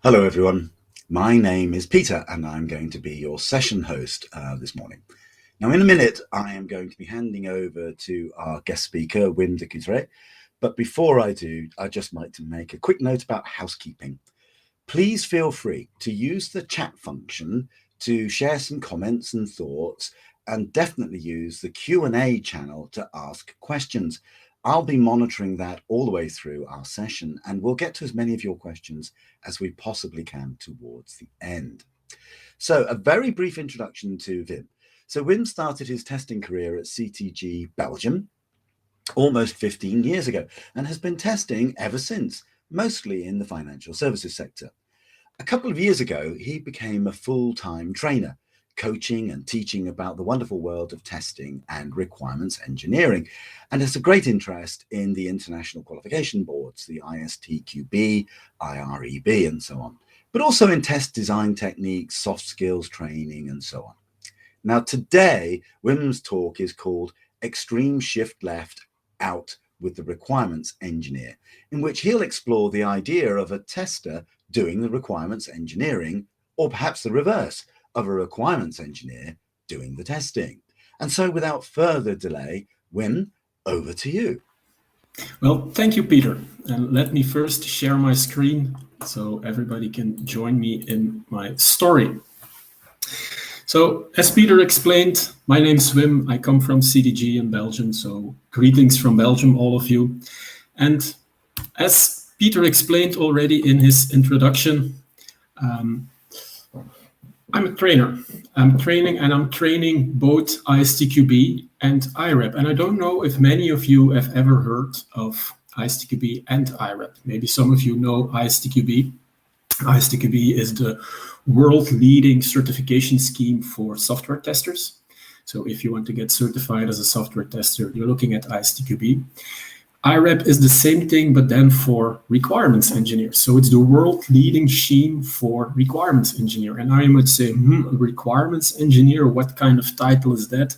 Hello, everyone. My name is Peter, and I'm going to be your session host this morning. Now, in a minute, I am going to be handing over to our guest speaker, Wim Decoutere. But before I do, I'd just like to make a quick note about housekeeping. Please feel free to use the chat function to share some comments and thoughts, and definitely use the Q&A channel to ask questions. I'll be monitoring that all the way through our session, and we'll get to as many of your questions as we possibly can towards the end. So a very brief introduction to Wim. So Wim started his testing career at CTG Belgium almost 15 years ago and has been testing ever since, mostly in the financial services sector. A couple of years ago, he became a full-time trainer, coaching and teaching about the wonderful world of testing and requirements engineering, and has a great interest in the international qualification boards, the ISTQB, IREB, and so on, but also in test design techniques, soft skills training, and so on. Now, today, Wim's talk is called Extreme Shift Left Out with the Requirements Engineer, in which he'll explore the idea of a tester doing the requirements engineering, or perhaps the reverse, of a requirements engineer doing the testing. And so without further delay, Wim, over to you. Well, thank you, Peter. And let me first share my screen so everybody can join me in my story. So, as Peter explained, my name is Wim. I come from CDG in Belgium, so greetings from Belgium, all of you. And as Peter explained already in his introduction, I'm a trainer. I'm training both ISTQB and IREP. And I don't know if many of you have ever heard of ISTQB and IREP. Maybe some of you know ISTQB. ISTQB is the world-leading certification scheme for software testers. So if you want to get certified as a software tester, you're looking at ISTQB. IREP is the same thing, but then for requirements engineers. So it's the world-leading scheme for requirements engineer. And I might say, requirements engineer, what kind of title is that?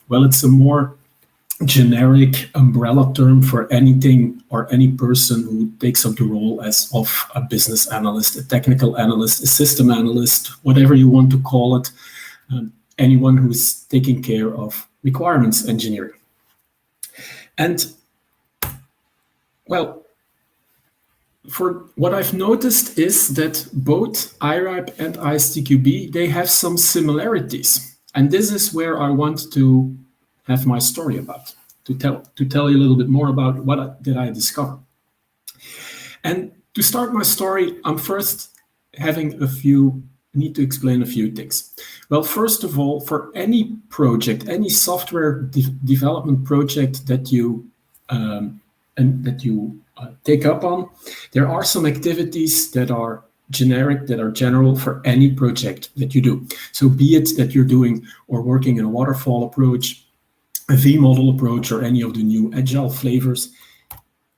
Well, it's a more generic umbrella term for anything or any person who takes up the role as of a business analyst, a technical analyst, a system analyst, whatever you want to call it, anyone who's taking care of requirements engineering. And well, for what I've noticed is that both IREP and ISTQB, they have some similarities. And this is where I want to have my story about, to tell you a little bit more about what did I discover. And to start my story, I'm first need to explain a few things. Well, first of all, for any project, any software development project that you take up on, there are some activities that are generic, that are general for any project that you do. So be it that you're doing or working in a waterfall approach, a V-model approach, or any of the new agile flavors,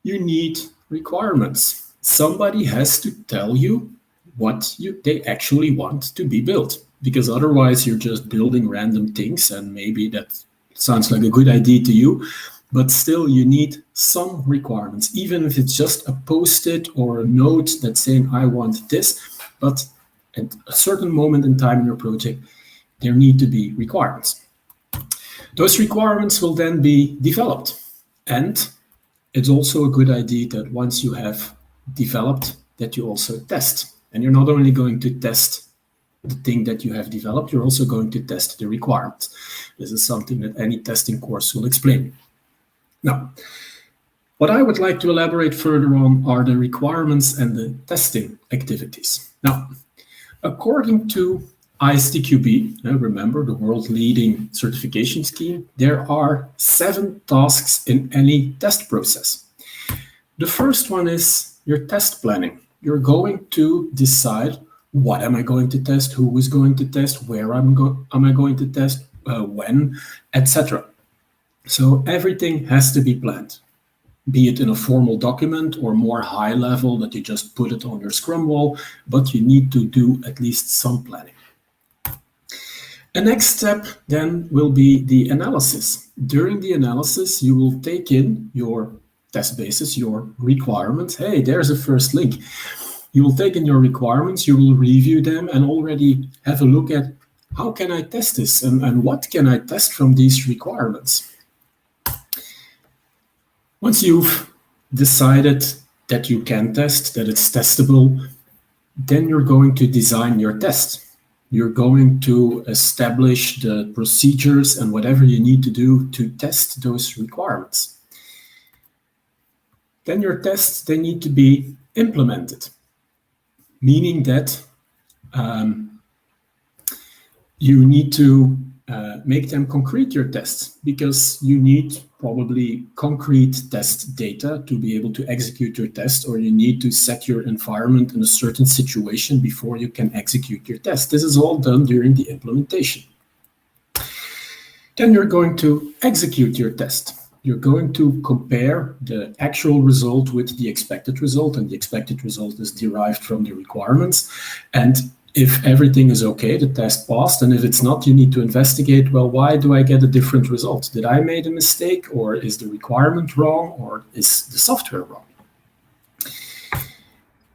you need requirements. Somebody has to tell you what they actually want to be built, because otherwise you're just building random things, and maybe that sounds like a good idea to you, but still you need some requirements, even if it's just a post-it or a note that's saying, I want this, but at a certain moment in time in your project, there need to be requirements. Those requirements will then be developed. And it's also a good idea that once you have developed, that you also test. And you're not only going to test the thing that you have developed, you're also going to test the requirements. This is something that any testing course will explain. Now, what I would like to elaborate further on are the requirements and the testing activities. Now, according to ISTQB, remember the world-leading certification scheme, there are 7 tasks in any test process. The first one is your test planning. You're going to decide, what am I going to test, who is going to test, where am I going to test, when, etc. So everything has to be planned, be it in a formal document or more high level that you just put it on your Scrum wall, but you need to do at least some planning. The next step then will be the analysis. During the analysis, you will take in your test basis, your requirements. Hey, there's a first link. You will take in your requirements, you will review them, and already have a look at how can I test this and what can I test from these requirements. Once you've decided that you can test, that it's testable, then you're going to design your test. You're going to establish the procedures and whatever you need to do to test those requirements. Then your tests, they need to be implemented, meaning that you need to make them concrete, your tests, because you need probably concrete test data to be able to execute your test, or you need to set your environment in a certain situation before you can execute your test. This is all done during the implementation. Then you're going to execute your test. You're going to compare the actual result with the expected result, and the expected result is derived from the requirements. And if everything is okay, the test passed, and if it's not, you need to investigate, well, why do I get a different result? Did I make a mistake, or is the requirement wrong, or is the software wrong?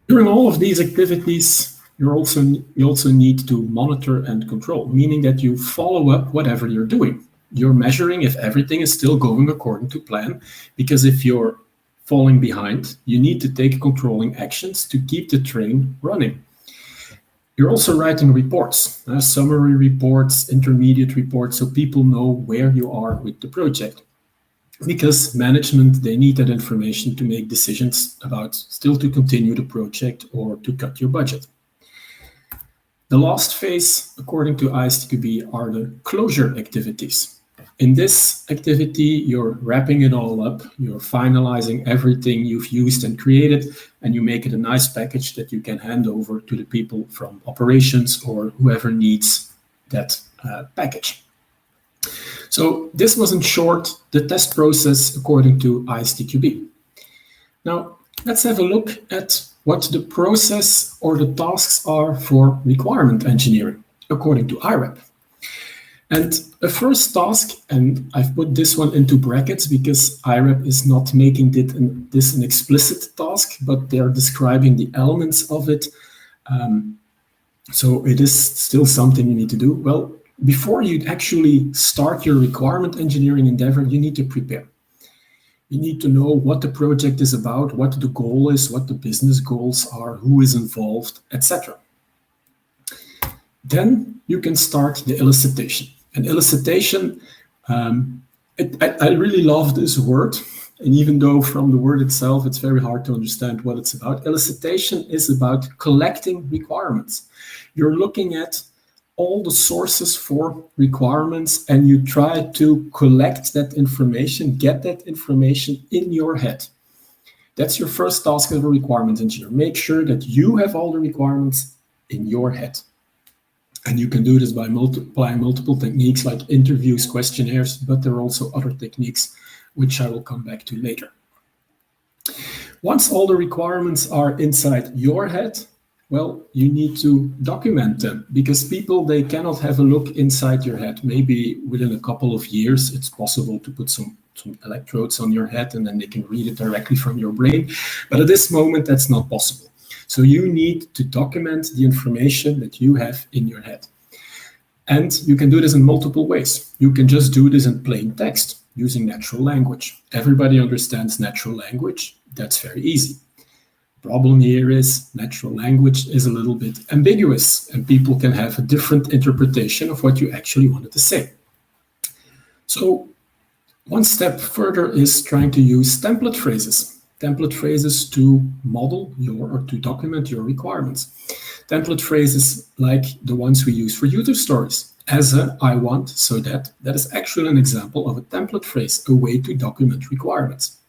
During all of these activities, you also need to monitor and control, meaning that you follow up whatever you're doing. You're measuring if everything is still going according to plan, because if you're falling behind, you need to take controlling actions to keep the train running. You're also writing reports, summary reports, intermediate reports, so people know where you are with the project. Because management, they need that information to make decisions about still to continue the project or to cut your budget. The last phase, according to ISTQB, are the closure activities. In this activity, you're wrapping it all up, you're finalizing everything you've used and created, and you make it a nice package that you can hand over to the people from operations or whoever needs that package. So this was, in short, the test process according to ISTQB. Now, let's have a look at what the process or the tasks are for requirement engineering according to IREP. And the first task, and I've put this one into brackets because IREP is not making this an explicit task, but they're describing the elements of it. So it is still something you need to do. Well, before you actually start your requirement engineering endeavor, you need to prepare. You need to know what the project is about, what the goal is, what the business goals are, who is involved, etc. Then you can start the elicitation. And elicitation, I really love this word. And even though from the word itself, it's very hard to understand what it's about. Elicitation is about collecting requirements. You're looking at all the sources for requirements, and you try to collect that information, get that information in your head. That's your first task as a requirements engineer. Make sure that you have all the requirements in your head. And you can do this by applying multiple techniques like interviews, questionnaires, but there are also other techniques which I will come back to later. Once all the requirements are inside your head, well, you need to document them, because people, they cannot have a look inside your head. Maybe within a couple of years, it's possible to put some electrodes on your head and then they can read it directly from your brain. But at this moment, that's not possible. So you need to document the information that you have in your head. And you can do this in multiple ways. You can just do this in plain text using natural language. Everybody understands natural language. That's very easy. Problem here is natural language is a little bit ambiguous, and people can have a different interpretation of what you actually wanted to say. So one step further is trying to use template phrases. Template phrases to model or to document your requirements. Template phrases like the ones we use for user stories. As a, I want, so that is actually an example of a template phrase, a way to document requirements.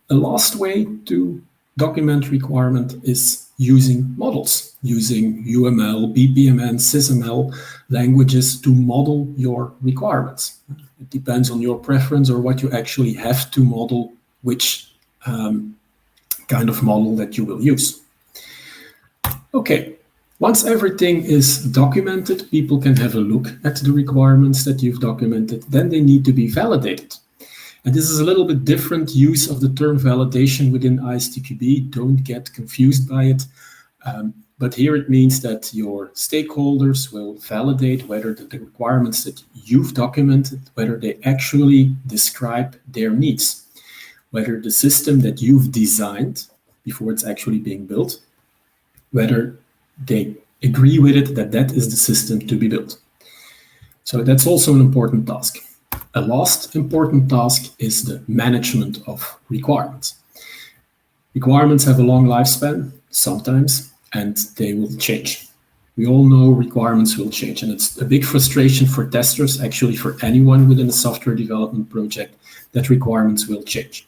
The last way to document requirement is using models, using UML, BPMN, SysML languages to model your requirements. It depends on your preference or what you actually have to model, which kind of model that you will use. Okay, once everything is documented, people can have a look at the requirements that you've documented. Then they need to be validated. And this is a little bit different use of the term validation within ISTQB. Don't get confused by it. But here it means that your stakeholders will validate whether the requirements that you've documented, whether they actually describe their needs, whether the system that you've designed before it's actually being built, whether they agree with it that that is the system to be built. So that's also an important task. A last important task is the management of requirements. Requirements have a long lifespan sometimes, and they will change. We all know requirements will change, and it's a big frustration for testers, actually for anyone within a software development project, that requirements will change.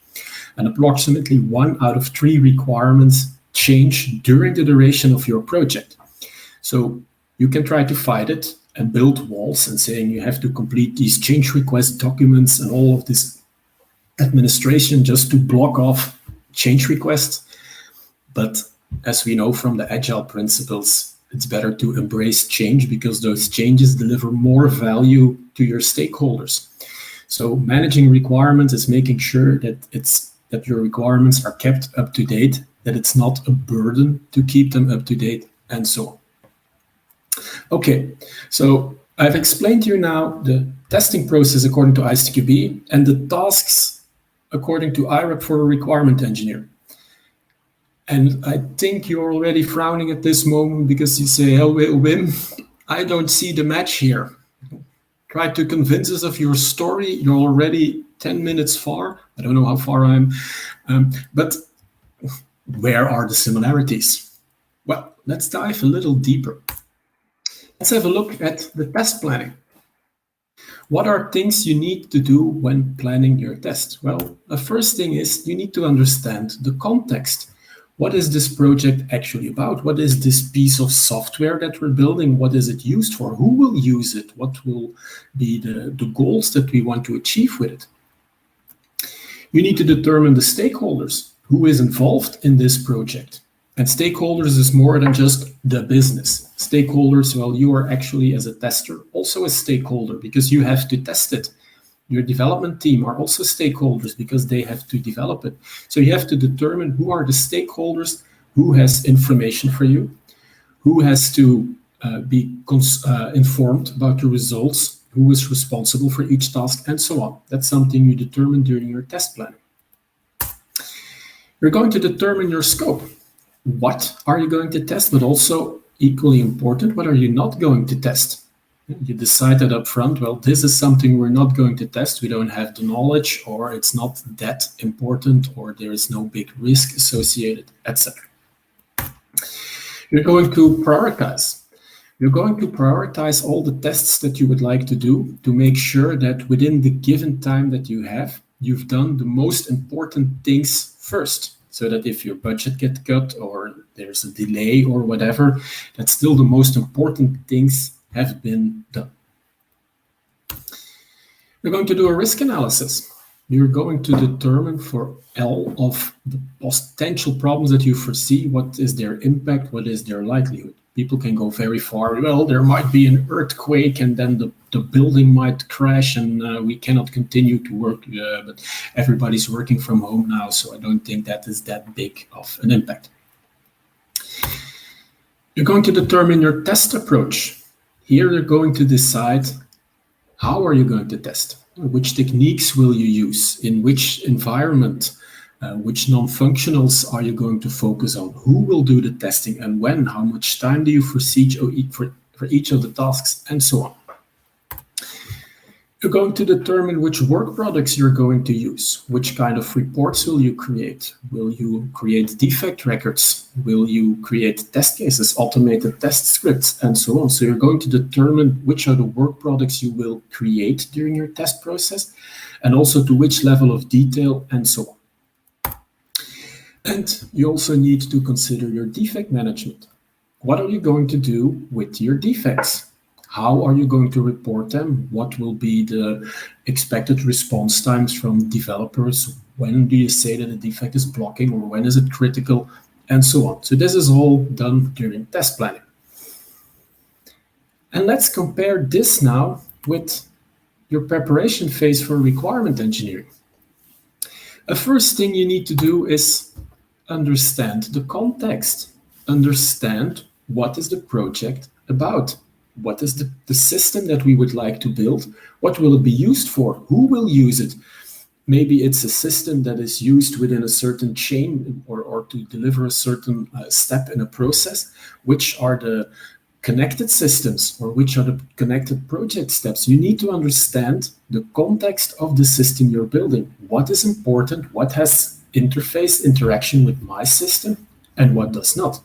And approximately 1 out of 3 requirements change during the duration of your project. So you can try to fight it and build walls and saying you have to complete these change request documents and all of this administration just to block off change requests. But as we know from the agile principles, it's better to embrace change because those changes deliver more value to your stakeholders. So managing requirements is making sure that your requirements are kept up to date, that it's not a burden to keep them up to date, and so on. Okay, so I've explained to you now the testing process according to ISTQB and the tasks according to IREP for a requirement engineer. And I think you're already frowning at this moment because you say, oh, Wim, I don't see the match here. Try to convince us of your story. You're already 10 minutes far. I don't know how far I am, but where are the similarities? Well, let's dive a little deeper. Let's have a look at the test planning. What are things you need to do when planning your test? Well, the first thing is you need to understand the context. What is this project actually about? What is this piece of software that we're building? What is it used for? Who will use it? What will be the goals that we want to achieve with it? You need to determine the stakeholders. Who is involved in this project? And stakeholders is more than just the business. Stakeholders, well, you are actually, as a tester, also a stakeholder because you have to test it. Your development team are also stakeholders because they have to develop it. So you have to determine who are the stakeholders, who has information for you, who has to be informed about the results, who is responsible for each task, and so on. That's something you determine during your test planning. You're going to determine your scope. What are you going to test, but also equally important, what are you not going to test? You decided up front, well, this is something we're not going to test. We don't have the knowledge, or it's not that important, or there is no big risk associated, etc. You're going to prioritize. You're going to prioritize all the tests that you would like to do to make sure that within the given time that you have, you've done the most important things first. So that if your budget gets cut or there's a delay or whatever, that still the most important things have been done. You're going to do a risk analysis. You're going to determine for all of the potential problems that you foresee, what is their impact, what is their likelihood. People can go very far. Well, there might be an earthquake and then the building might crash and we cannot continue to work, but everybody's working from home now, so I don't think that is that big of an impact. You're going to determine your test approach. Here you're going to decide how are you going to test, which techniques will you use, in which environment, which non-functionals are you going to focus on, who will do the testing and when, how much time do you foresee for each of the tasks, and so on. You're going to determine which work products you're going to use, which kind of reports will you create. Will you create defect records? Will you create test cases, automated test scripts, and so on. So you're going to determine which are the work products you will create during your test process, and also to which level of detail, and so on. And you also need to consider your defect management. What are you going to do with your defects? How are you going to report them? What will be the expected response times from developers? When do you say that a defect is blocking, or when is it critical, and so on. So this is all done during test planning. And let's compare this now with your preparation phase for requirement engineering. A first thing you need to do is understand the context. Understand what is the project about. What is the system that we would like to build? What will it be used for? Who will use it? Maybe it's a system that is used within a certain chain or to deliver a certain step in a process. Which are the connected systems or which are the connected project steps? You need to understand the context of the system you're building. What is important? What has interface interaction with my system and what does not?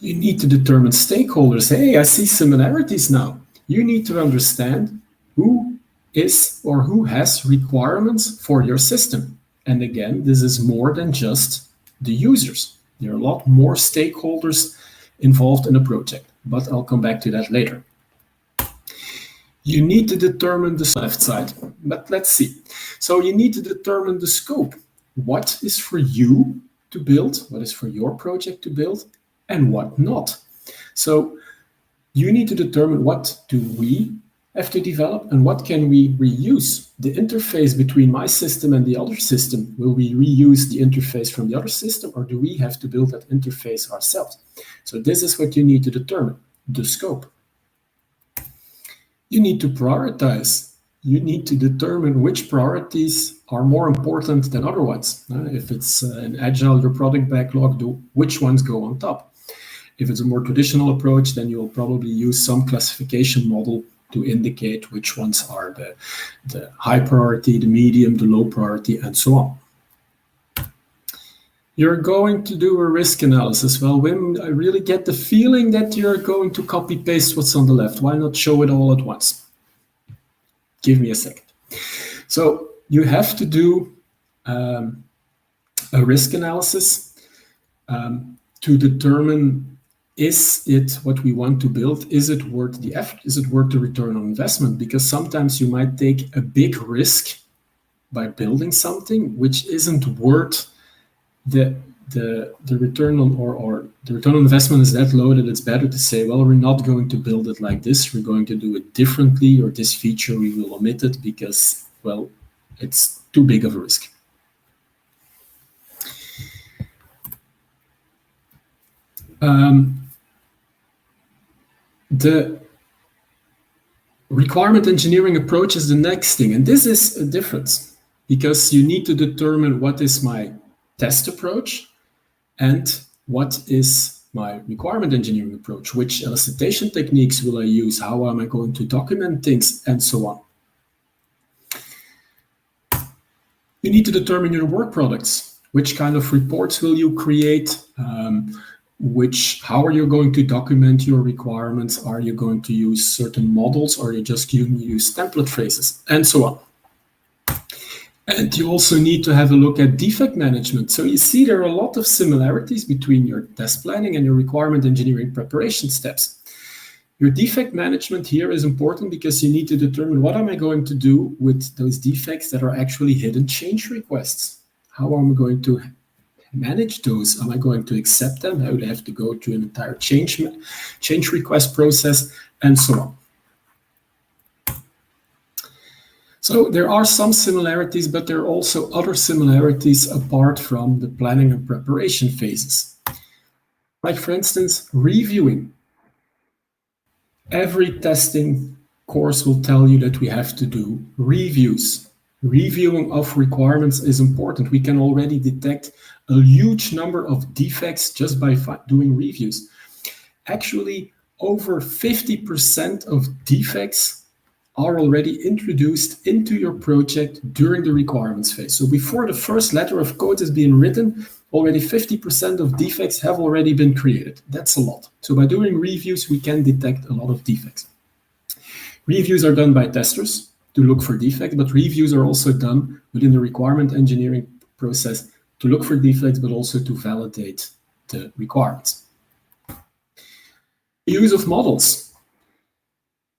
You need to determine stakeholders. Hey, I see similarities now. You need to understand who is or who has requirements for your system. And again, this is more than just the users. There are a lot more stakeholders involved in a project, but I'll come back to that later. You need to determine the left side, but let's see. So you need to determine the scope. What is for you to build? What is for your project to build? And what not? So you need to determine what do we have to develop and what can we reuse. The interface between my system and the other system, will we reuse the interface from the other system or do we have to build that interface ourselves? So this is what you need to determine, the scope. You need to prioritize. You need to determine which priorities are more important than other ones. If it's an agile, your product backlog, which ones go on top? If it's a more traditional approach, then you'll probably use some classification model to indicate which ones are the high priority, the medium, the low priority, and so on. You're going to do a risk analysis. Well, Wim, I really get the feeling that you're going to copy paste what's on the left. Why not show it all at once? Give me a second. So you have to do a risk analysis to determine, is it what we want to build? Is it worth the effort? Is it worth the return on investment? Because sometimes you might take a big risk by building something which isn't worth the return on or the return on investment is that low that it's better to say, well, we're not going to build it like this. We're going to do it differently, or this feature we will omit it because, well, it's too big of a risk. The requirement engineering approach is the next thing, and this is a difference because you need to determine what is my test approach and what is my requirement engineering approach, which elicitation techniques will I use, how am I going to document things, and so on. You need to determine your work products. Which kind of reports will you create? How are you going to document your requirements? Are you going to use certain models, or are you just going to use template phrases, and so on. And you also need to have a look at defect management. So you see there are a lot of similarities between your test planning and your requirement engineering preparation steps. Your defect management here is important because you need to determine what am I going to do with those defects that are actually hidden change requests. How am I going to manage those? Am I going to accept them? I would have to go through an entire change request process, and so on. So there are some similarities, but there are also other similarities apart from the planning and preparation phases. Like, for instance, reviewing. Every testing course will tell you that we have to do reviews. Reviewing of requirements is important. We can already detect a huge number of defects just by doing reviews. Actually, over 50% of defects are already introduced into your project during the requirements phase. So before the first letter of code is being written, already 50% of defects have already been created. That's a lot. So by doing reviews, we can detect a lot of defects. Reviews are done by testers to look for defects, but reviews are also done within the requirement engineering process to look for defects, but also to validate the requirements. The use of models.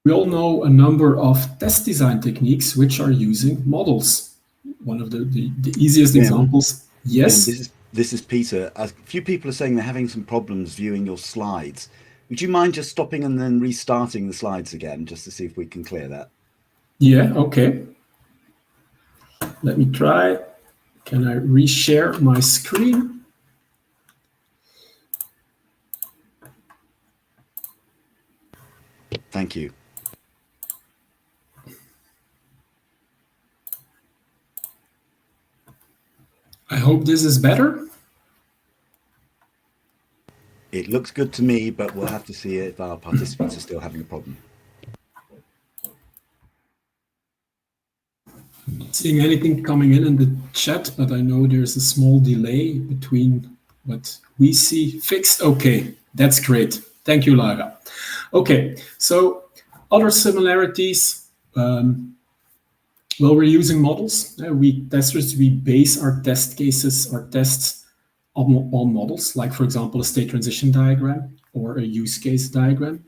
We all know a number of test design techniques which are using models. One of the easiest examples. Yes? This is Peter. A few people are saying they're having some problems viewing your slides. Would you mind just stopping and then restarting the slides again, just to see if we can clear that? Yeah, okay. let me try. Can I reshare my screen? Thank you. I hope this is better. It looks good to me, but we'll have to see if our participants are still having a problem. Seeing anything coming in the chat, but I know there's a small delay between what we see. Fixed. Okay, that's great. Thank you, Lara. Okay, so other similarities. Well, we're using models. We base our test cases, our tests on models, like, for example, a state transition diagram or a use case diagram.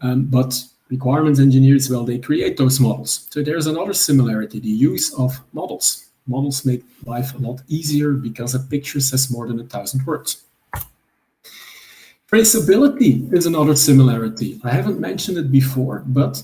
But requirements engineers, well, they create those models. So there's another similarity, the use of models. Models make life a lot easier because a picture says more than 1,000 words. Traceability is another similarity. I haven't mentioned it before, but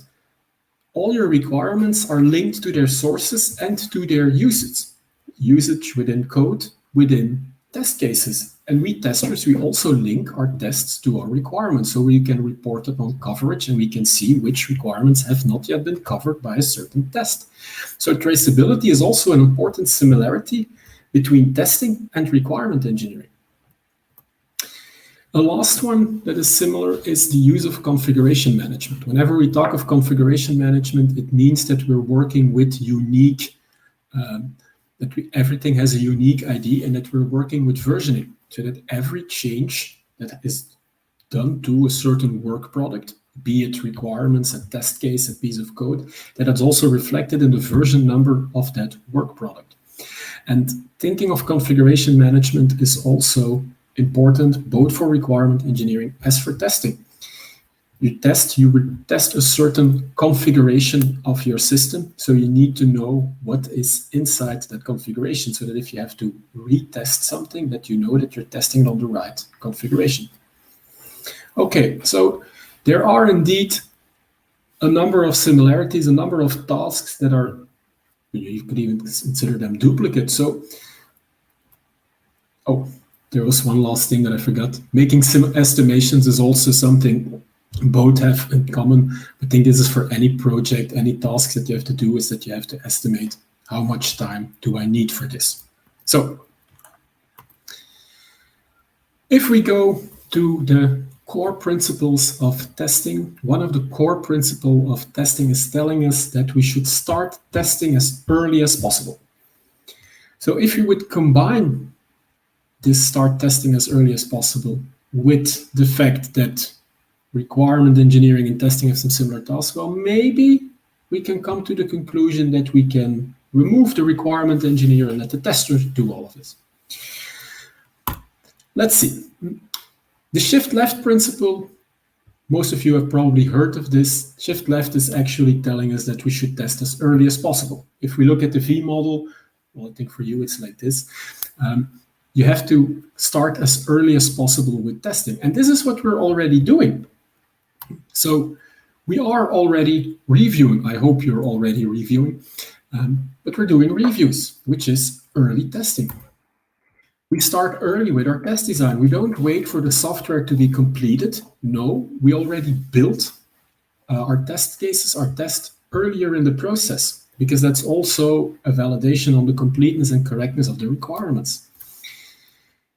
all your requirements are linked to their sources and to their usage. Usage within code, within test cases. And we testers, we also link our tests to our requirements, so we can report upon coverage and we can see which requirements have not yet been covered by a certain test. So traceability is also an important similarity between testing and requirement engineering. The last one that is similar is the use of configuration management. Whenever we talk of configuration management, it means that we're working with unique, everything has a unique ID, and that we're working with versioning, so that every change that is done to a certain work product, be it requirements, a test case, a piece of code, that it's also reflected in the version number of that work product. And thinking of configuration management is also important both for requirement engineering as for testing. You would test a certain configuration of your system, so you need to know what is inside that configuration, so that if you have to retest something, that you know that you're testing on the right configuration. Okay, so there are indeed a number of similarities, a number of tasks that are, you could even consider them duplicates. So, there was one last thing that I forgot. Making estimations is also something both have in common. I think this is for any project, any tasks that you have to do, is that you have to estimate how much time do I need for this. So if we go to the core principles of testing, one of the core principles of testing is telling us that we should start testing as early as possible. So if you would combine this start testing as early as possible with the fact that requirement engineering and testing have some similar tasks, well, maybe we can come to the conclusion that we can remove the requirement engineer and let the testers do all of this. Let's see. The shift left principle, most of you have probably heard of this. Shift left is actually telling us that we should test as early as possible. If we look at the V model, well, I think for you it's like this. You have to start as early as possible with testing. And this is what we're already doing. So we are already reviewing. I hope you're already reviewing. But we're doing reviews, which is early testing. We start early with our test design. We don't wait for the software to be completed. No, we already built our test cases, our test earlier in the process, because that's also a validation on the completeness and correctness of the requirements.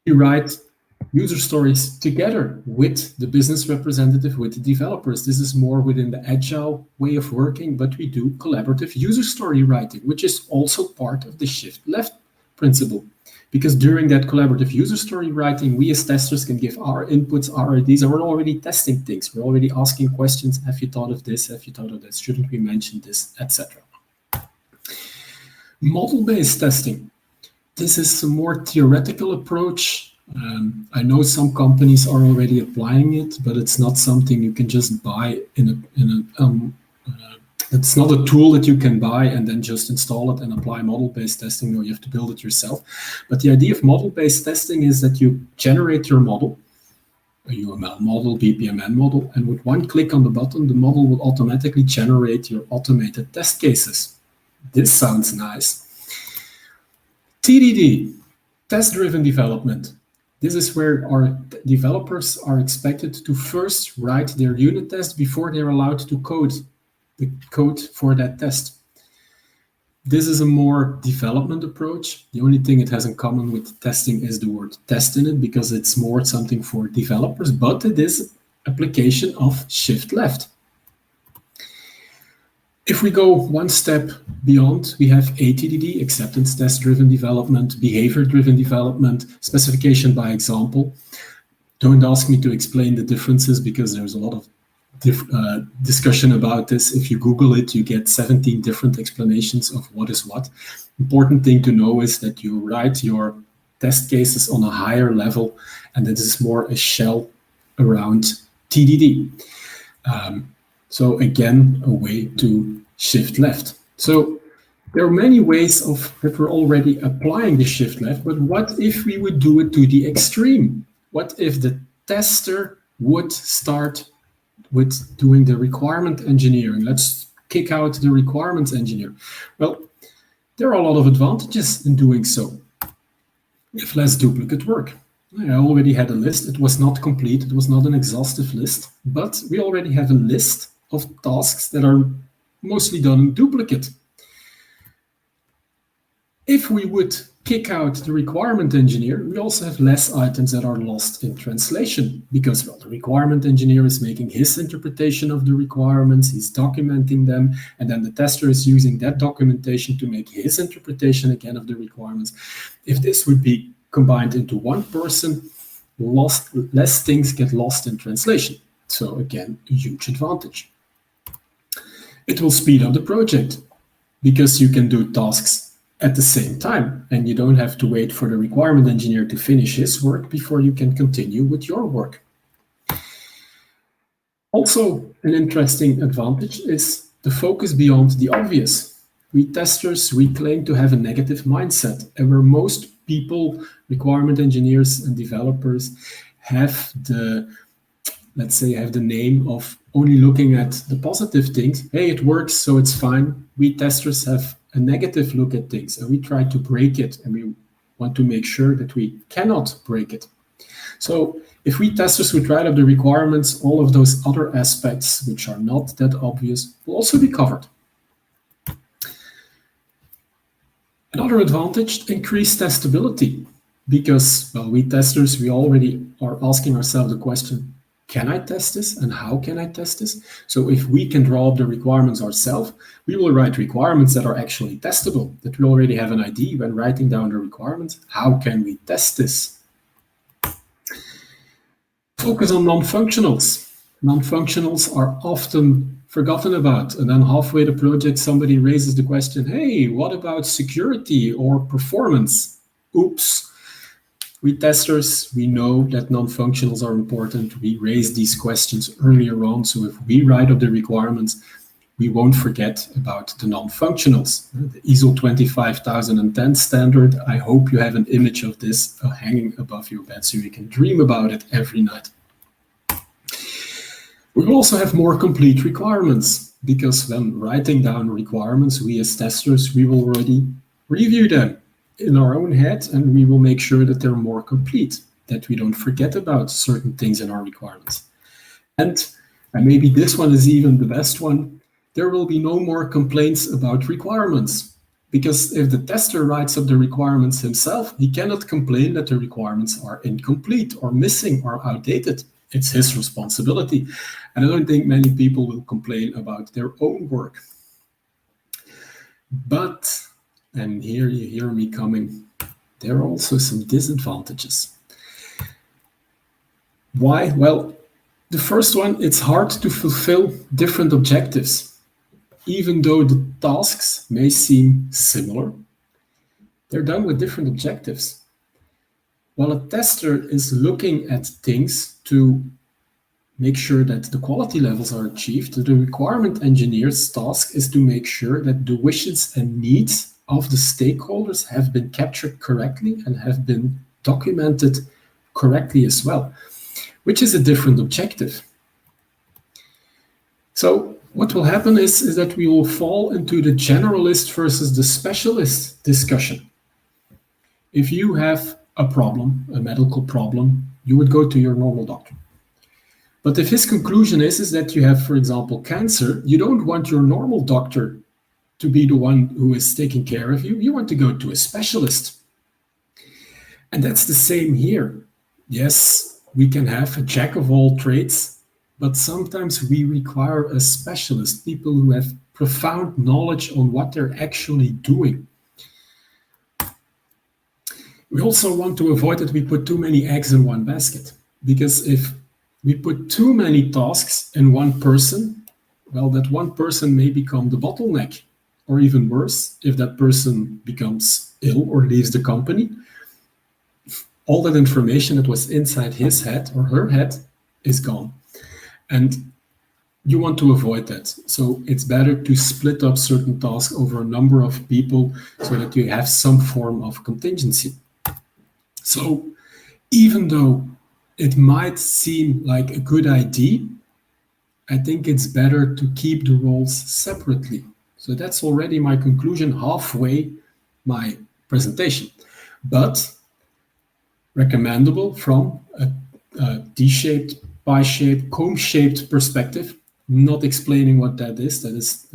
We write user stories together with the business representative, with the developers. This is more within the agile way of working, but we do collaborative user story writing, which is also part of the shift left principle. Because during that collaborative user story writing, we as testers can give our inputs, our ideas, and we're already testing things. We're already asking questions. Have you thought of this? Have you thought of this? Shouldn't we mention this, etc. Model-based testing. This is a more theoretical approach. I know some companies are already applying it, but it's not something you can just buy it's not a tool that you can buy and then just install it and apply model-based testing. No, you have to build it yourself. But the idea of model-based testing is that you generate your model, a UML model, BPMN model, and with one click on the button, the model will automatically generate your automated test cases. This sounds nice. TDD, test-driven development. This is where our developers are expected to first write their unit test before they're allowed to code the code for that test. This is a more development approach. The only thing it has in common with testing is the word test in it, because it's more something for developers, but it is application of shift left. If we go one step beyond, we have ATDD, acceptance test-driven development, behavior-driven development, specification by example. Don't ask me to explain the differences, because there's a lot of discussion about this. If you Google it, you get 17 different explanations of what is what. Important thing to know is that you write your test cases on a higher level, and that is more a shell around TDD. So again, a way to shift left. So there are many ways of that we're already applying the shift left, but what if we would do it to the extreme? What if the tester would start with doing the requirement engineering? Let's kick out the requirements engineer. Well, there are a lot of advantages in doing so. We have less duplicate work. I already had a list. It was not complete. It was not an exhaustive list, but we already have a list of tasks that are mostly done in duplicate. If we would kick out the requirement engineer, we also have less items that are lost in translation, because, well, the requirement engineer is making his interpretation of the requirements, he's documenting them, and then the tester is using that documentation to make his interpretation again of the requirements. If this would be combined into one person, less things get lost in translation. So again, a huge advantage. It will speed up the project, because you can do tasks at the same time, and you don't have to wait for the requirement engineer to finish his work before you can continue with your work. Also, an interesting advantage is the focus beyond the obvious. We testers, we claim to have a negative mindset, and where most people, requirement engineers and developers, have the, let's say, have the name of only looking at the positive things. Hey, it works, so it's fine. We testers have a negative look at things, and we try to break it, and we want to make sure that we cannot break it. So if we testers would write up the requirements, all of those other aspects which are not that obvious will also be covered. Another advantage, increased testability, because, well, we testers, we already are asking ourselves the question, can I test this, and how can I test this? So if we can draw up the requirements ourselves, we will write requirements that are actually testable, that we already have an idea when writing down the requirements. How can we test this? Focus on non-functionals. Non-functionals are often forgotten about, and then halfway the project somebody raises the question, hey, what about security or performance? Oops. We testers, we know that non-functionals are important. We raise these questions earlier on, so if we write up the requirements, we won't forget about the non-functionals. The ISO 25010 standard, I hope you have an image of this hanging above your bed so you can dream about it every night. We will also have more complete requirements, because when writing down requirements, we as testers, we will already review them in our own head, and we will make sure that they're more complete, that we don't forget about certain things in our requirements. And maybe this one is even the best one, there will be no more complaints about requirements, because if the tester writes up the requirements himself, he cannot complain that the requirements are incomplete or missing or outdated. It's his responsibility. And I don't think many people will complain about their own work. But, and here you hear me coming, there are also some disadvantages. Why? Well, the first one, it's hard to fulfill different objectives. Even though the tasks may seem similar, they're done with different objectives. While a tester is looking at things to make sure that the quality levels are achieved, the requirement engineer's task is to make sure that the wishes and needs of the stakeholders have been captured correctly and have been documented correctly as well, which is a different objective. So what will happen is that we will fall into the generalist versus the specialist discussion. If you have a problem, a medical problem, you would go to your normal doctor. But if his conclusion is that you have, for example, cancer, you don't want your normal doctor to be the one who is taking care of you. You want to go to a specialist. And that's the same here. Yes, we can have a jack of all trades, but sometimes we require a specialist, people who have profound knowledge on what they're actually doing. We also want to avoid that we put too many eggs in one basket, because if we put too many tasks in one person, well, that one person may become the bottleneck, or even worse, if that person becomes ill or leaves the company, all that information that was inside his head or her head is gone. And you want to avoid that. So it's better to split up certain tasks over a number of people so that you have some form of contingency. So even though it might seem like a good idea, I think it's better to keep the roles separately. So that's already my conclusion, halfway my presentation. But recommendable from a D-shaped, pie-shaped, comb-shaped perspective, not explaining what that is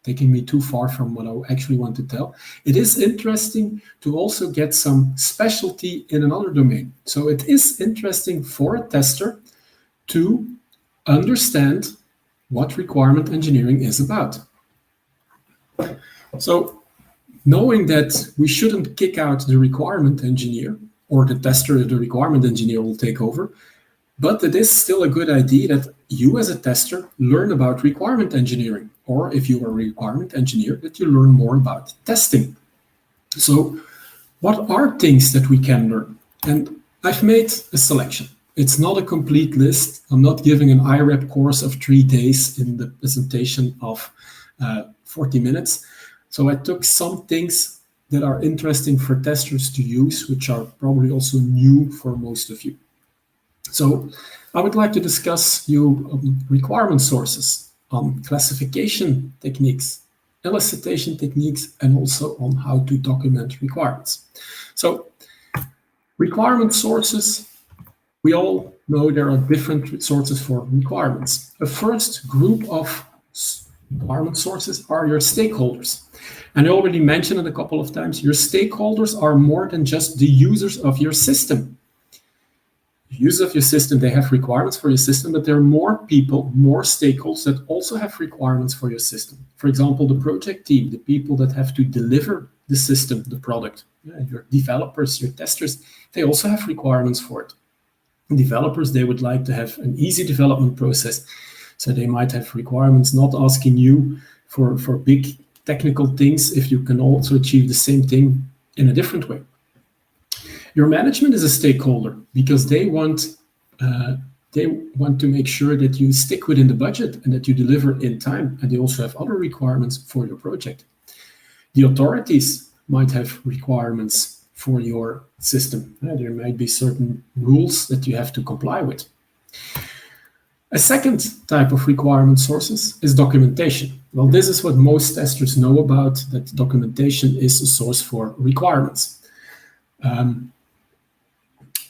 taking me too far from what I actually want to tell. It is interesting to also get some specialty in another domain. So it is interesting for a tester to understand what requirement engineering is about. So knowing that we shouldn't kick out the requirement engineer, or the tester, the requirement engineer will take over, but it is still a good idea that you as a tester learn about requirement engineering, or if you are a requirement engineer, that you learn more about testing. So what are things that we can learn? And I've made a selection. It's not a complete list. I'm not giving an IREP course of 3 days in the presentation of 40 minutes. So I took some things that are interesting for testers to use, which are probably also new for most of you. So I would like to discuss requirement sources, classification techniques, elicitation techniques, and also on how to document requirements. So requirement sources, we all know there are different sources for requirements. The first group of requirement sources are your stakeholders. And I already mentioned it a couple of times, your stakeholders are more than just the users of your system. The users of your system, they have requirements for your system, but there are more people, more stakeholders that also have requirements for your system. For example, the project team, the people that have to deliver the system, the product. Your developers, your testers, they also have requirements for it. Developers, they would like to have an easy development process. So they might have requirements not asking you for big technical things if you can also achieve the same thing in a different way. Your management is a stakeholder because they want to make sure that you stick within the budget and that you deliver in time, and they also have other requirements for your project. The authorities might have requirements for your system. There might be certain rules that you have to comply with. A second type of requirement sources is documentation. Well, this is what most testers know about, that documentation is a source for requirements.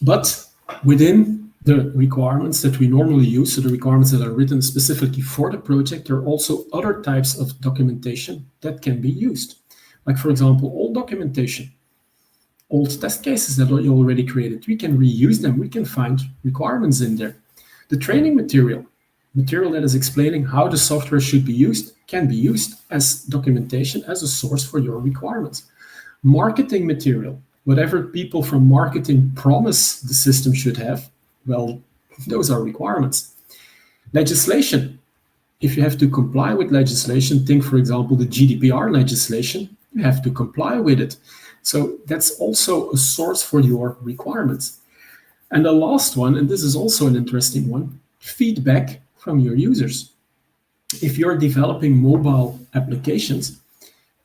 But within the requirements that we normally use, so the requirements that are written specifically for the project, there are also other types of documentation that can be used. Like, for example, old documentation, old test cases that you already created. We can reuse them. We can find requirements in there. The training material that is explaining how the software should be used, can be used as documentation, as a source for your requirements. Marketing material, whatever people from marketing promise the system should have, well, those are requirements. Legislation. If you have to comply with legislation, think, for example, the GDPR legislation, you have to comply with it. So that's also a source for your requirements. And the last one, and this is also an interesting one, feedback from your users. If you're developing mobile applications,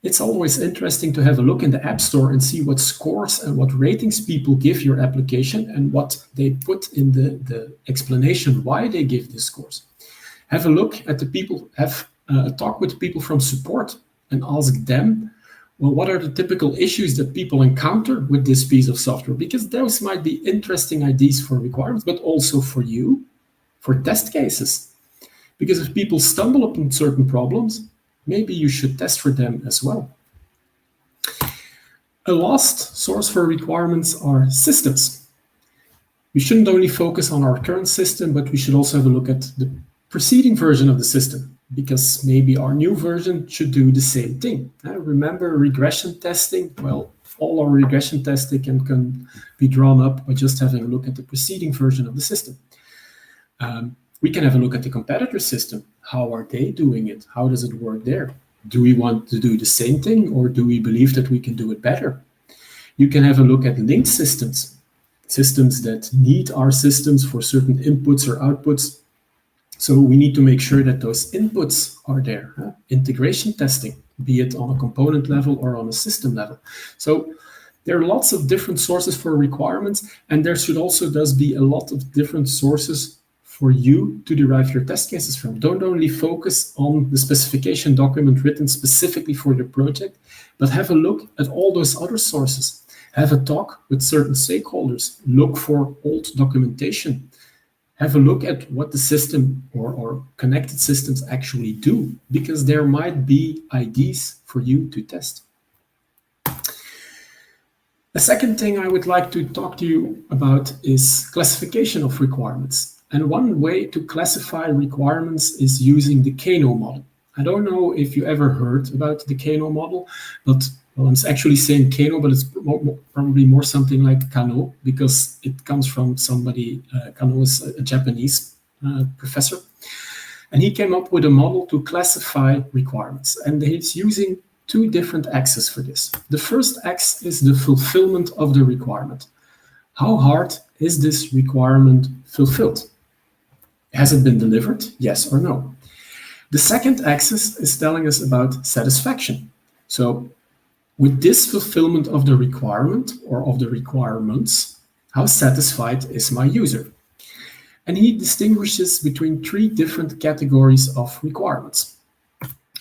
it's always interesting to have a look in the App Store and see what scores and what ratings people give your application and what they put in the explanation why they give these scores. Have a look at the people, have a talk with people from support and ask them well, what are the typical issues that people encounter with this piece of software? Because those might be interesting ideas for requirements, but also for you, for test cases. Because if people stumble upon certain problems, maybe you should test for them as well. A last source for requirements are systems. We shouldn't only focus on our current system, but we should also have a look at the preceding version of the system, because maybe our new version should do the same thing. Remember regression testing? Well, all our regression testing can be drawn up by just having a look at the preceding version of the system. We can have a look at the competitor system. How are they doing it? How does it work there? Do we want to do the same thing, or do we believe that we can do it better? You can have a look at linked systems, systems that need our systems for certain inputs or outputs. So we need to make sure that those inputs are there. Integration testing, be it on a component level or on a system level. So there are lots of different sources for requirements, and there should also be a lot of different sources for you to derive your test cases from. Don't only focus on the specification document written specifically for your project, but have a look at all those other sources. Have a talk with certain stakeholders. Look for old documentation. Have a look at what the system or connected systems actually do, because there might be ideas for you to test. The second thing I would like to talk to you about is classification of requirements. And one way to classify requirements is using the Kano model. I don't know if you ever heard about the Kano model, but well, I'm actually saying Kano, but it's probably more something like Kano, because it comes from somebody, Kano is a Japanese professor, and he came up with a model to classify requirements, and he's using two different axes for this. The first axis is the fulfillment of the requirement. How hard is this requirement fulfilled? Has it been delivered? Yes or no? The second axis is telling us about satisfaction. So with this fulfillment of the requirement or of the requirements, how satisfied is my user? And he distinguishes between three different categories of requirements.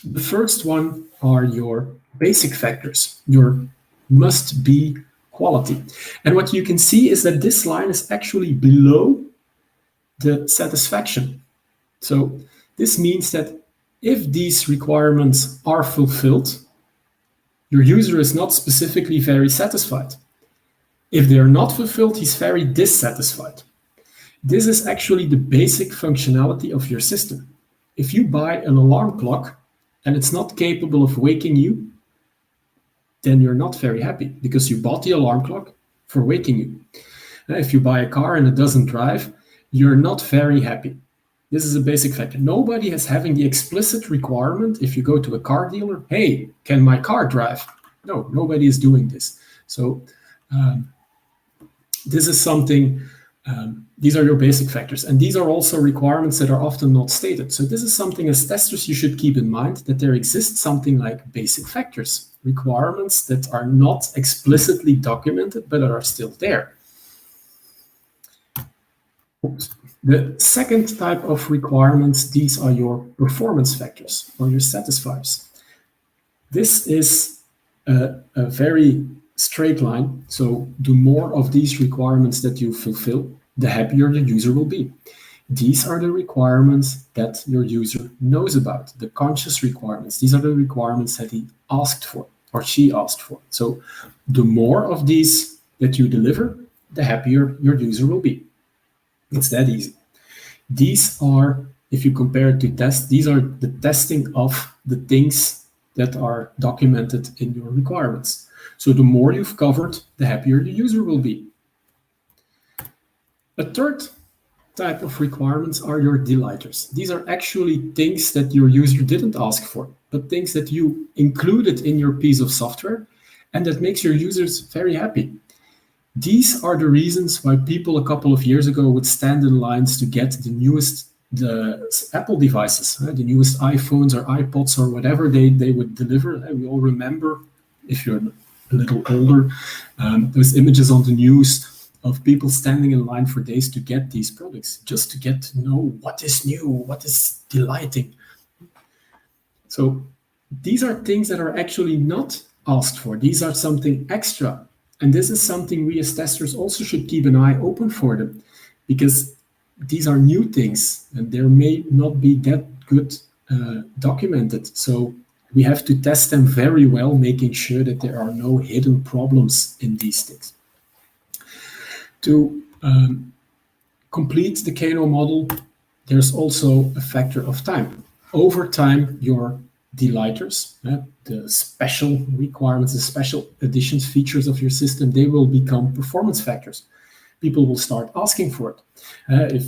The first one are your basic factors, your must-be quality. And what you can see is that this line is actually below the satisfaction. So this means that if these requirements are fulfilled, your user is not specifically very satisfied. If they are not fulfilled, he's very dissatisfied. This is actually the basic functionality of your system. If you buy an alarm clock and it's not capable of waking you, then you're not very happy, because you bought the alarm clock for waking you. If you buy a car and it doesn't drive, you're not very happy. This is a basic factor. Nobody is having the explicit requirement, if you go to a car dealer, hey, can my car drive? No, nobody is doing this. So this is something, these are your basic factors. And these are also requirements that are often not stated. So this is something as testers you should keep in mind, that there exists something like basic factors, requirements that are not explicitly documented, but that are still there. The second type of requirements, these are your performance factors or your satisfiers. This is a very straight line. So the more of these requirements that you fulfill, the happier the user will be. These are the requirements that your user knows about, the conscious requirements. These are the requirements that he asked for or she asked for. So the more of these that you deliver, the happier your user will be. It's that easy. These are, if you compare it to test, these are the testing of the things that are documented in your requirements. So the more you've covered, the happier the user will be. A third type of requirements are your delighters. These are actually things that your user didn't ask for, but things that you included in your piece of software and that makes your users very happy. These are the reasons why people a couple of years ago would stand in lines to get the Apple devices, the newest iPhones or iPods or whatever they would deliver. We all remember, if you're a little older, those images on the news of people standing in line for days to get these products, just to get to know what is new, what is delighting. So these are things that are actually not asked for. These are something extra. And this is something we as testers also should keep an eye open for them, because these are new things and they may not be that good documented. So we have to test them very well, making sure that there are no hidden problems in these things. To complete the Kano model, there's also a factor of time. Over time, your delighters, the special requirements, the special additions, features of your system, they will become performance factors. People will start asking for it.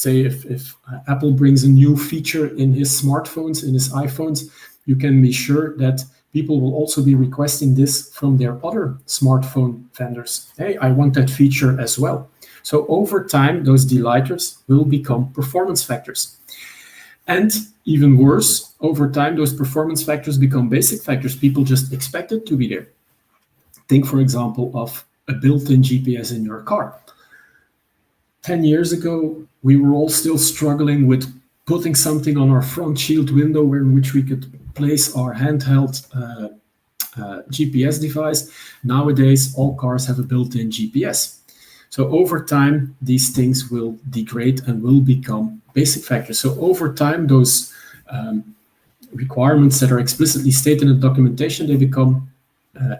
If Apple brings a new feature in his smartphones, in his iPhones, you can be sure that people will also be requesting this from their other smartphone vendors. Hey, I want that feature as well. So over time, those delighters will become performance factors. And even worse, over time, those performance factors become basic factors. People just expect it to be there. Think, for example, of a built-in GPS in your car. 10 years ago, we were all still struggling with putting something on our front shield window in which we could place our handheld GPS device. Nowadays, all cars have a built-in GPS. So over time, these things will degrade and will become basic factors. So over time, those requirements that are explicitly stated in the documentation, they become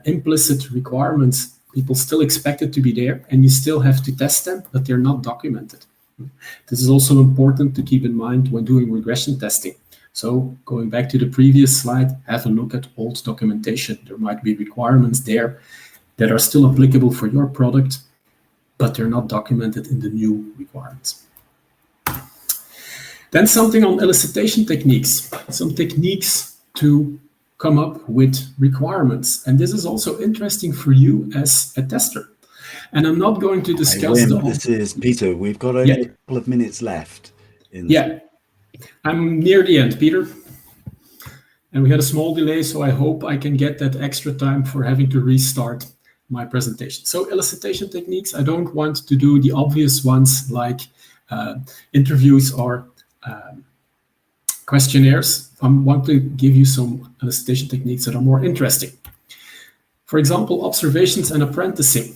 implicit requirements. People still expect it to be there, and you still have to test them, but they're not documented. This is also important to keep in mind when doing regression testing. So going back to the previous slide, have a look at old documentation. There might be requirements there that are still applicable for your product, but they're not documented in the new requirements. Then something on elicitation techniques, some techniques to come up with requirements. And this is also interesting for you as a tester. And I'm not going to discuss this is Peter. We've got only a couple of minutes left. I'm near the end, Peter. And we had a small delay, so I hope I can get that extra time for having to restart my presentation. So elicitation techniques, I don't want to do the obvious ones like interviews or questionnaires. I want to give you some elicitation techniques that are more interesting. For example, observations and apprenticing.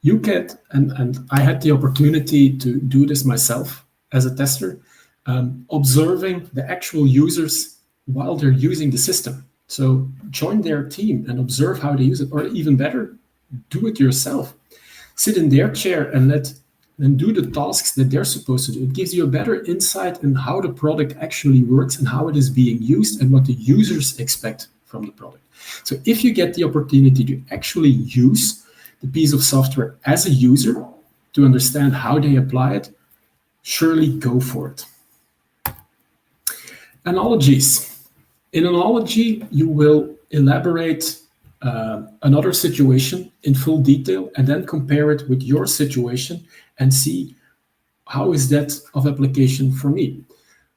You get, and I had the opportunity to do this myself as a tester, observing the actual users while they're using the system. So join their team and observe how they use it, or even better, do it yourself. Sit in their chair and let them do the tasks that they're supposed to do. It gives you a better insight in how the product actually works and how it is being used and what the users expect from the product. So if you get the opportunity to actually use the piece of software as a user to understand how they apply it, surely go for it. Analogies. In analogy, you will elaborate another situation in full detail and then compare it with your situation and see how is that of application for me.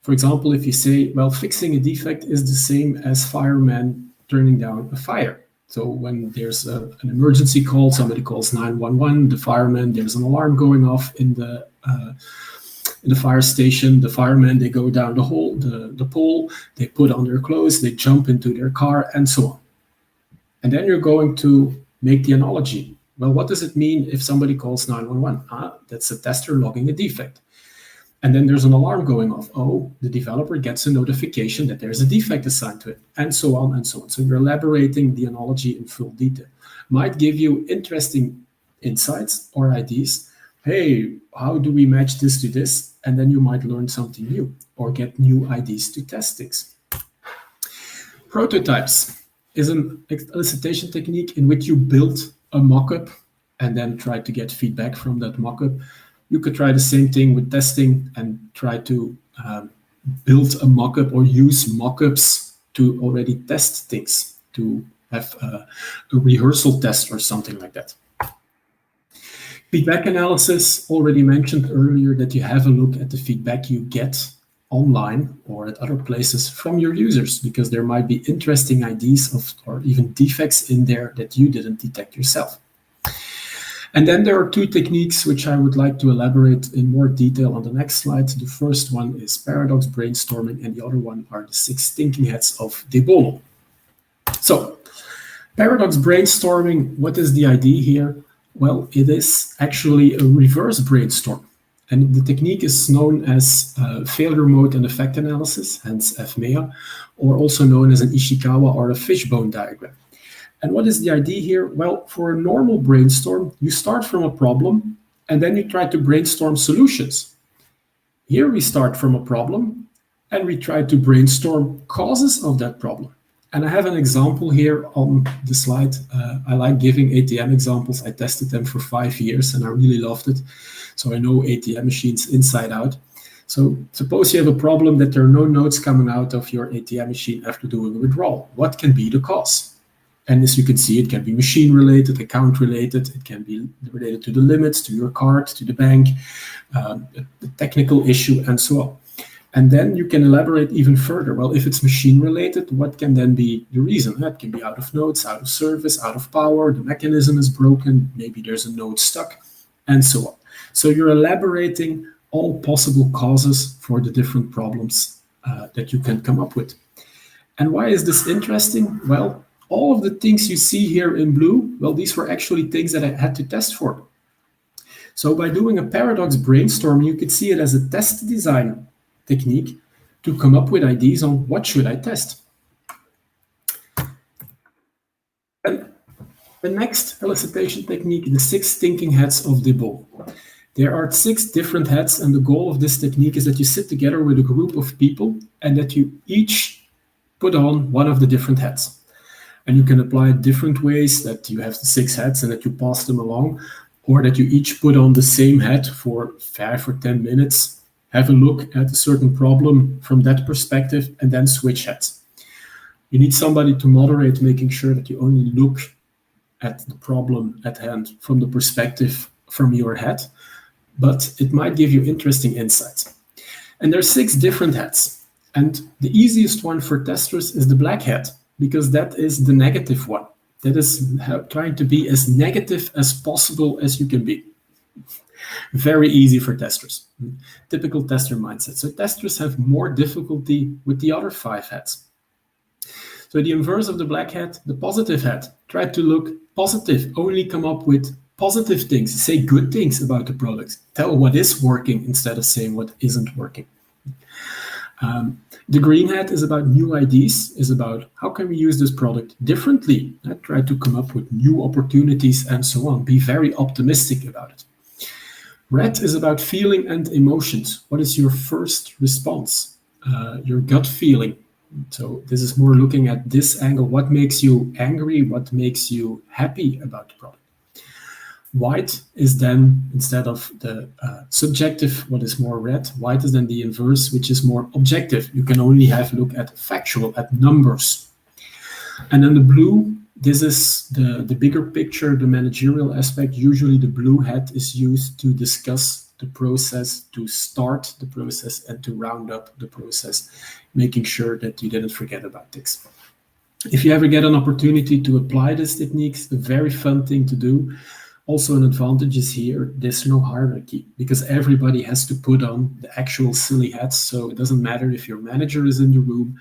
For example, if you say, well, fixing a defect is the same as firemen turning down a fire. So when there's an emergency call, somebody calls 911, the firemen, there's an alarm going off in the fire station. The firemen, they go down the hole, the pole, they put on their clothes, they jump into their car, and so on. And then you're going to make the analogy. Well, what does it mean if somebody calls 911? That's a tester logging a defect. And then there's an alarm going off. Oh, the developer gets a notification that there's a defect assigned to it, and so on and so on. So you're elaborating the analogy in full detail. Might give you interesting insights or ideas. Hey, how do we match this to this? And then you might learn something new or get new ideas to test things. Prototypes is an elicitation technique in which you build a mock-up and then try to get feedback from that mock-up. You could try the same thing with testing and try to build a mock-up or use mock-ups to already test things, to have a rehearsal test or something like that. Feedback analysis, already mentioned earlier that you have a look at the feedback you get online or at other places from your users, because there might be interesting ideas or even defects in there that you didn't detect yourself. And then there are two techniques which I would like to elaborate in more detail on the next slide. The first one is paradox brainstorming, and the other one are the 6 thinking heads of De Bono. So Paradox brainstorming, what is the idea here? Well, it is actually a reverse brainstorm. And the technique is known as failure mode and effect analysis, hence FMEA, or also known as an Ishikawa or a fishbone diagram. And what is the idea here? Well, for a normal brainstorm, you start from a problem and then you try to brainstorm solutions. Here we start from a problem and we try to brainstorm causes of that problem. And I have an example here on the slide. I like giving ATM examples. I tested them for 5 years and I really loved it. So I know ATM machines inside out. So suppose you have a problem that there are no notes coming out of your ATM machine after doing a withdrawal. What can be the cause? And as you can see, it can be machine related, account related. It can be related to the limits, to your card, to the bank, the technical issue, and so on. And then you can elaborate even further. Well, if it's machine related, what can then be the reason? That can be out of notes, out of service, out of power, the mechanism is broken, maybe there's a node stuck, and so on. So you're elaborating all possible causes for the different problems that you can come up with. And why is this interesting? Well, all of the things you see here in blue, well, these were actually things that I had to test for. So by doing a paradox brainstorm, you could see it as a test design technique to come up with ideas on what should I test. And the next elicitation technique, the 6 thinking heads of Debol. There are 6 different heads, and the goal of this technique is that you sit together with a group of people and that you each put on one of the different heads. And you can apply it different ways, that you have the 6 heads and that you pass them along, or that you each put on the same head for 5 or 10 minutes, have a look at a certain problem from that perspective, and then switch heads. You need somebody to moderate, making sure that you only look at the problem at hand from the perspective from your head, but it might give you interesting insights. And there are 6 different heads. And the easiest one for testers is the black hat, because that is the negative one. That is trying to be as negative as possible as you can be. Very easy for testers. Typical tester mindset. So testers have more difficulty with the other 5 heads. So the inverse of the black hat, the positive hat. Try to look positive, only come up with positive things, say good things about the product, tell what is working instead of saying what isn't working. The green hat is about new ideas, is about how can we use this product differently, try to come up with new opportunities and so on, be very optimistic about it. Red is about feeling and emotions. What is your first response? Your gut feeling. So this is more looking at this angle. What makes you angry? What makes you happy about the product? White is then, instead of the subjective, what is more red, white is then the inverse, which is more objective. You can only have a look at factual, at numbers. And then the blue, this is the bigger picture, the managerial aspect. Usually the blue hat is used to discuss the process, to start the process, and to round up the process, making sure that you didn't forget about things. If you ever get an opportunity to apply these techniques, a very fun thing to do. Also, an advantage is here, there's no hierarchy, because everybody has to put on the actual silly hats. So it doesn't matter if your manager is in the room,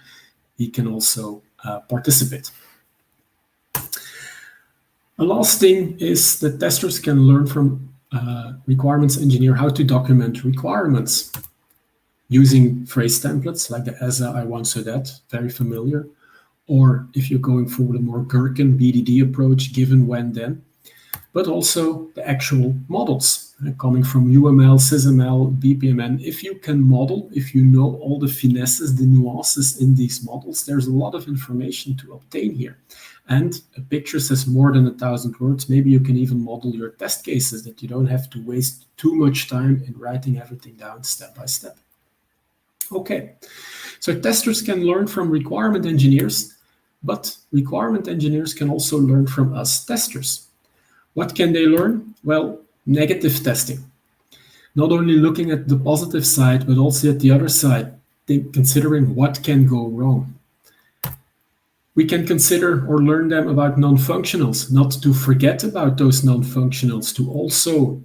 he can also participate. A last thing is that testers can learn from requirements engineer how to document requirements using phrase templates like the ESA I once said that, very familiar. Or if you're going for the more Gherkin BDD approach, given, when, then. But also the actual models coming from UML, SysML, BPMN. If you can model, if you know all the finesses, the nuances in these models, there's a lot of information to obtain here. And a picture says more than 1,000 words. Maybe you can even model your test cases that you don't have to waste too much time in writing everything down step by step. Okay, so testers can learn from requirement engineers, but requirement engineers can also learn from us testers. What can they learn? Well, negative testing. Not only looking at the positive side, but also at the other side, considering what can go wrong. We can consider or learn them about non-functionals, not to forget about those non-functionals, to also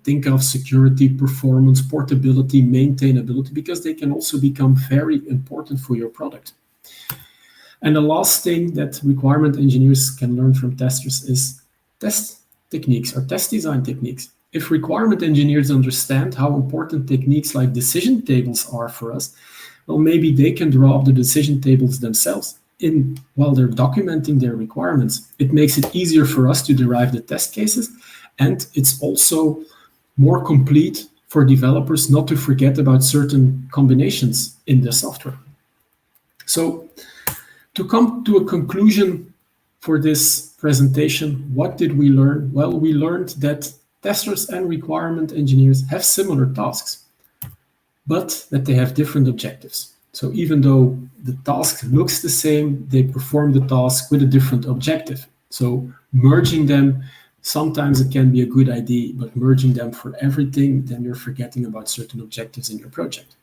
think of security, performance, portability, maintainability, because they can also become very important for your product. And the last thing that requirement engineers can learn from testers is test techniques or test design techniques. If requirement engineers understand how important techniques like decision tables are for us, well, maybe they can draw up the decision tables themselves while they're documenting their requirements. It makes it easier for us to derive the test cases, and it's also more complete for developers not to forget about certain combinations in the software. So to come to a conclusion for this presentation, what did we learn? Well, we learned that testers and requirement engineers have similar tasks, but that they have different objectives. So even though the task looks the same, they perform the task with a different objective. So merging them, sometimes it can be a good idea, but merging them for everything, then you're forgetting about certain objectives in your project.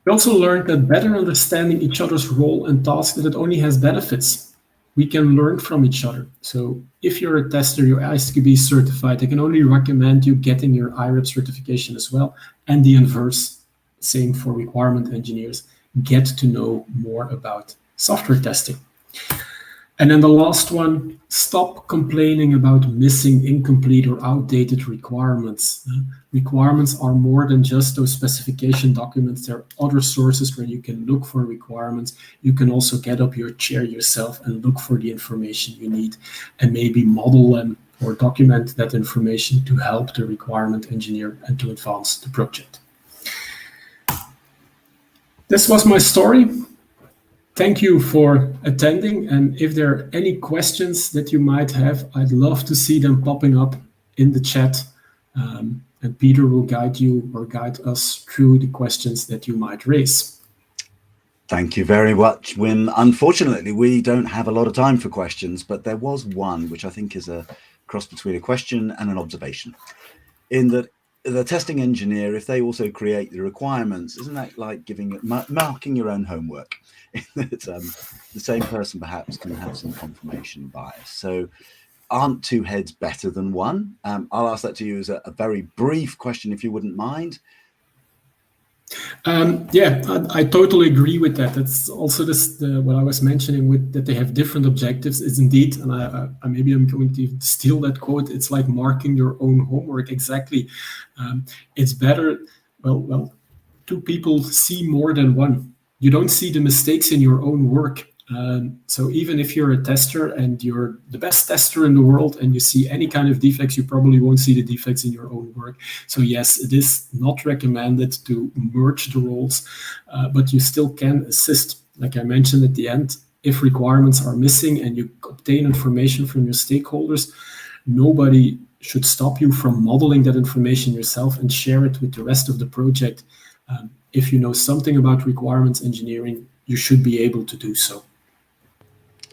We also learned that better understanding each other's role and task, that it only has benefits. We can learn from each other. So if you're a tester, you're ISQB certified, I can only recommend you getting your IREP certification as well. And the inverse, same for requirement engineers, get to know more about software testing. And then the last one, stop complaining about missing, incomplete, or outdated requirements. Requirements are more than just those specification documents. There are other sources where you can look for requirements. You can also get up your chair yourself and look for the information you need and maybe model them or document that information to help the requirement engineer and to advance the project. This was my story. Thank you for attending, and if there are any questions that you might have, I'd love to see them popping up in the chat, and Peter will guide you or guide us through the questions that you might raise. Thank you very much, Wim. Unfortunately, we don't have a lot of time for questions, but there was one which I think is a cross between a question and an observation, in that the testing engineer, if they also create the requirements, isn't that like marking your own homework? That the same person perhaps can have some confirmation bias. So aren't two heads better than one? I'll ask that to you as a very brief question, if you wouldn't mind. Yeah, I totally agree with that. That's also what I was mentioning with that they have different objectives is indeed, and maybe I'm going to steal that quote. It's like marking your own homework. Exactly. It's better. Well, two people see more than one. You don't see the mistakes in your own work. So even if you're a tester and you're the best tester in the world and you see any kind of defects, you probably won't see the defects in your own work. So yes, it is not recommended to merge the roles, but you still can assist. Like I mentioned at the end, if requirements are missing and you obtain information from your stakeholders, nobody should stop you from modeling that information yourself and share it with the rest of the project. If you know something about requirements engineering, you should be able to do so.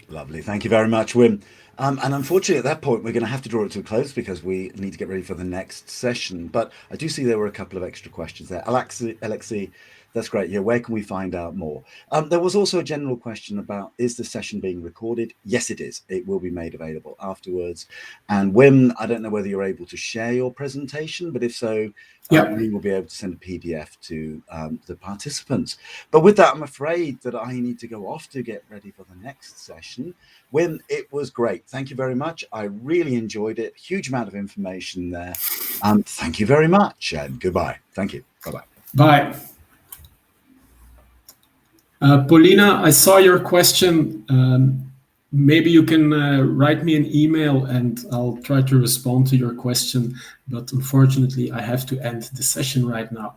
Lovely. Thank you very much, Wim. And unfortunately, at that point, we're going to have to draw it to a close because we need to get ready for the next session. But I do see there were a couple of extra questions there. Alexi, that's great. Yeah, where can we find out more? There was also a general question about, is the session being recorded? Yes, it is. It will be made available afterwards. And Wim, I don't know whether you're able to share your presentation, but if so, we will be able to send a PDF to the participants. But with that, I'm afraid that I need to go off to get ready for the next session. Wim, it was great. Thank you very much. I really enjoyed it. Huge amount of information there. Thank you very much and goodbye. Thank you. Bye-bye. Bye. Paulina, I saw your question. Maybe you can write me an email and I'll try to respond to your question. But unfortunately, I have to end the session right now.